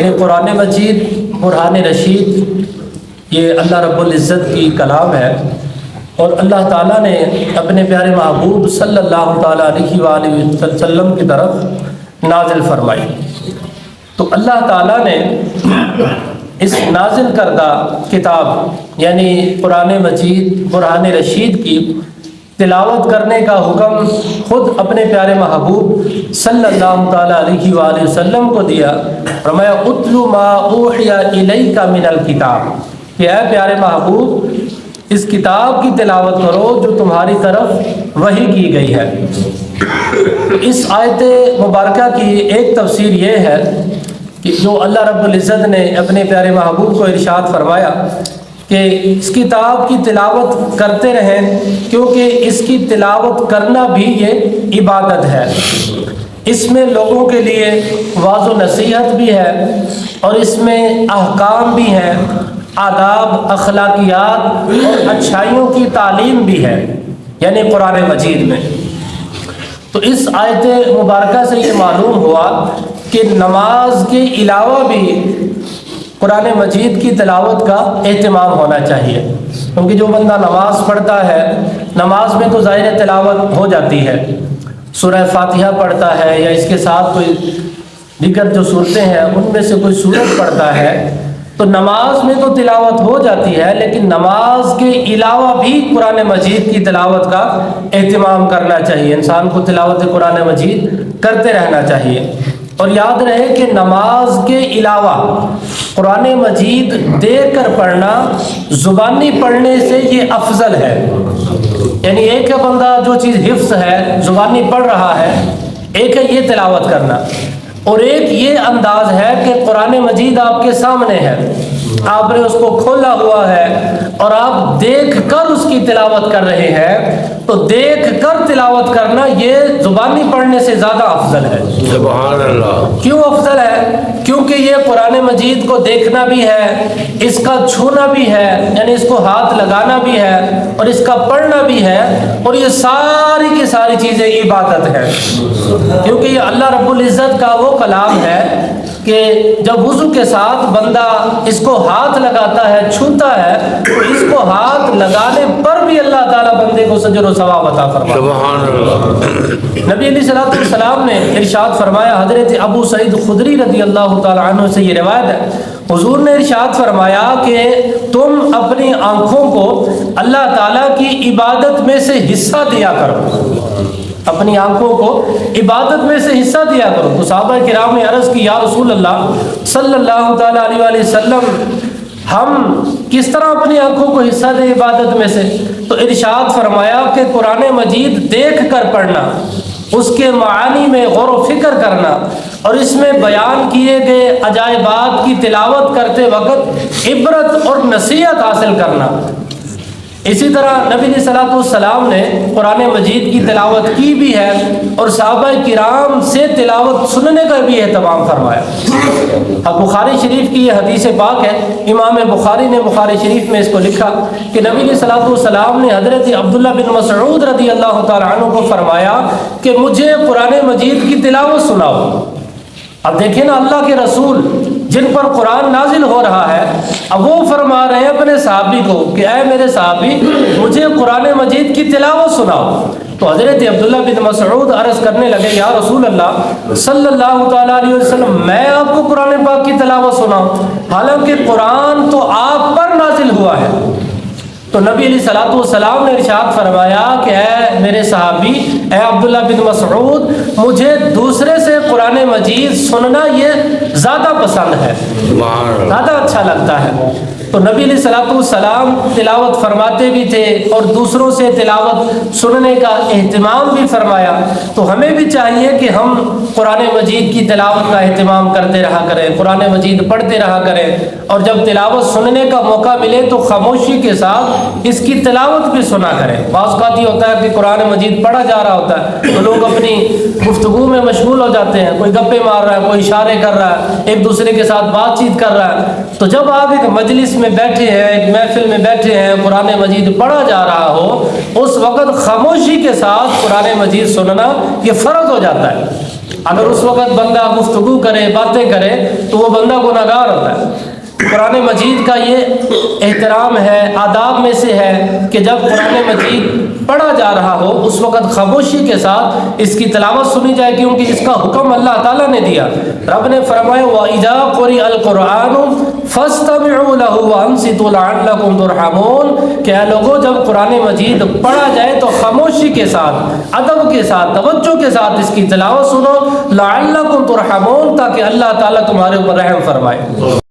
کہ قرآن مجید برہان رشید یہ اللہ رب العزت کی کلام ہے، اور اللہ تعالیٰ نے اپنے پیارے محبوب صلی اللہ تعالیٰ علیہ وآلہ وسلم کی طرف نازل فرمائی۔ تو اللہ تعالیٰ نے اس نازل کردہ کتاب یعنی قرآن مجید برہان رشید کی تلاوت کرنے کا حکم خود اپنے پیارے محبوب صلی اللہ تعالیٰ علیہ وآلہ وسلم کو دیا۔ فرمایا اتلو ما اوحی الیک من الکتاب، کہ اے پیارے محبوب اس کتاب کی تلاوت کرو جو تمہاری طرف وحی کی گئی ہے۔ اس آیت مبارکہ کی ایک تفسیر یہ ہے کہ جو اللہ رب العزت نے اپنے پیارے محبوب کو ارشاد فرمایا کہ اس کتاب کی تلاوت کرتے رہیں، کیونکہ اس کی تلاوت کرنا بھی یہ عبادت ہے۔ اس میں لوگوں کے لیے واعظ و نصیحت بھی ہے، اور اس میں احکام بھی ہیں، آداب، اخلاقیات اور اچھائیوں کی تعلیم بھی ہے، یعنی قرآن مجید میں۔ تو اس آیت مبارکہ سے یہ معلوم ہوا کہ نماز کے علاوہ بھی قرآن مجید کی تلاوت کا اہتمام ہونا چاہیے، کیونکہ جو بندہ نماز پڑھتا ہے، نماز میں تو ظاہر تلاوت ہو جاتی ہے، سورہ فاتحہ پڑھتا ہے یا اس کے ساتھ کوئی دیگر جو صورتیں ہیں ان میں سے کوئی صورت پڑھتا ہے، تو نماز میں تو تلاوت ہو جاتی ہے، لیکن نماز کے علاوہ بھی قرآن مجید کی تلاوت کا اہتمام کرنا چاہیے۔ انسان کو تلاوت قرآن مجید کرتے رہنا چاہیے، اور یاد رہے کہ نماز کے علاوہ قرآن مجید دیکھ کر پڑھنا زبانی پڑھنے سے یہ افضل ہے۔ یعنی ایک ہے بندہ جو چیز حفظ ہے زبانی پڑھ رہا ہے، ایک ہے یہ تلاوت کرنا، اور ایک یہ انداز ہے کہ قرآن مجید آپ کے سامنے ہے، آپ نے اس کو کھولا ہوا ہے اور آپ دیکھ کر اس کی تلاوت کر رہے ہیں، تو دیکھ کر تلاوت کرنا یہ زبانی پڑھنے سے زیادہ افضل ہے۔ سبحان اللہ۔ کیوں افضل ہے؟ کیونکہ یہ قرآن مجید کو دیکھنا بھی ہے، اس کا چھونا بھی ہے، یعنی اس کو ہاتھ لگانا بھی ہے، اور اس کا پڑھنا بھی ہے، اور یہ ساری کی ساری چیزیں عبادت ہے، کیونکہ یہ اللہ رب العزت کا وہ کلام ہے کہ جب وضو کے ساتھ بندہ اس کو ہاتھ لگاتا ہے، چھوتا ہے، تو اس کو ہاتھ لگانے پر بھی اللہ تعالیٰ بندے کو اجر و ثواب عطا فرماتا ہے۔ سبحان اللہ۔ نبی علیہ الصلوۃ والسلام نے ارشاد فرمایا، حضرت ابو سعید خدری رضی اللہ تعالیٰ عنہ سے یہ روایت ہے، حضور نے ارشاد فرمایا کہ تم اپنی آنکھوں کو اللہ تعالیٰ کی عبادت میں سے حصہ دیا کرو، اپنی آنکھوں کو عبادت میں سے حصہ دیا کرو۔ تو صحابہ کرام نے عرض کی، یا رسول اللہ صلی اللہ تعالیٰ علیہ وآلہ وسلم ہم کس طرح اپنی آنکھوں کو حصہ دیں عبادت میں سے؟ تو ارشاد فرمایا کہ قرآن مجید دیکھ کر پڑھنا، اس کے معانی میں غور و فکر کرنا، اور اس میں بیان کیے گئے عجائبات کی تلاوت کرتے وقت عبرت اور نصیحت حاصل کرنا۔ اسی طرح نبی علیہ الصلوۃ والسلام نے قرآن مجید کی تلاوت کی بھی ہے، اور صحابہ کرام سے تلاوت سننے کا بھی اہتمام فرمایا۔ اب بخاری شریف کی یہ حدیث پاک ہے، امام بخاری نے بخاری شریف میں اس کو لکھا کہ نبی علیہ الصلوۃ والسلام نے حضرت عبداللہ بن مسعود رضی اللہ تعالیٰ عنہ کو فرمایا کہ مجھے قرآن مجید کی تلاوت سناؤ۔ اب دیکھیں نا، اللہ کے رسول جن پر قرآن نازل ہو رہا ہے، اب وہ فرما رہے ہیں اپنے صحابی کو کہ اے میرے صحابی مجھے قرآن مجید کی تلاوت سناؤ۔ تو حضرت عبداللہ بن مسعود عرض کرنے لگے، یا رسول اللہ صلی اللہ تعالیٰ علیہ وسلم میں آپ کو قرآن پاک کی تلاوت سناؤں، حالانکہ قرآن تو آپ پر نازل ہوا ہے۔ تو نبی علیہ الصلوۃ والسلام نے ارشاد فرمایا کہ اے میرے صحابی، اے عبداللہ بن مسعود، مجھے دوسرے سے قرآن مجید سننا یہ زیادہ پسند ہے، زیادہ اچھا لگتا ہے۔ تو نبی علیہ الصلوۃ والسلام تلاوت فرماتے بھی تھے اور دوسروں سے تلاوت سننے کا اہتمام بھی فرمایا۔ تو ہمیں بھی چاہیے کہ ہم قرآن مجید کی تلاوت کا اہتمام کرتے رہا کریں، قرآن مجید پڑھتے رہا کریں، اور جب تلاوت سننے کا موقع ملے تو خاموشی کے ساتھ اس کی تلاوت بھی سنا کریں۔ بعض اوقات یہ ہوتا ہے کہ قرآن مجید پڑھا جا رہا ہوتا ہے تو لوگ اپنی گفتگو میں مشغول ہو جاتے ہیں، کوئی گپے مار رہا ہے، کوئی اشارے کر رہا ہے، ایک دوسرے کے ساتھ بات چیت کر رہا ہے۔ تو جب آپ ایک مجلس میں بیٹھے ہیں، ایک محفل میں بیٹھے ہیں، قرآن مجید پڑھا جا رہا ہو، اس وقت خاموشی کے ساتھ قرآن مجید سننا یہ فرض ہو جاتا ہے۔ اگر اس وقت بندہ گفتگو کرے، باتیں کرے تو وہ بندہ گنہگار ہوتا ہے۔ قرآن مجید کا یہ احترام ہے، آداب میں سے ہے کہ جب قرآن مجید پڑھا جا رہا ہو اس وقت خاموشی کے ساتھ اس کی تلاوت سنی جائے، کیونکہ اس کا حکم اللہ تعالیٰ نے دیا۔ رب نے فرمایا وَإِذَا قُرِئَ الْقُرْآنُ فَاسْتَمِعُوا لَهُ وَأَنصِتُوا لَعَلَّكُمْ تُرْحَمُونَ، کہ اے لوگوں جب قرآن مجید پڑھا جائے تو خاموشی کے ساتھ، ادب کے ساتھ، توجہ کے ساتھ اس کی تلاوت سنو، لَعَلَّكُمْ تُرْحَمُونَ، تاکہ اللہ تعالیٰ تمہارے اوپر رحم فرمائے۔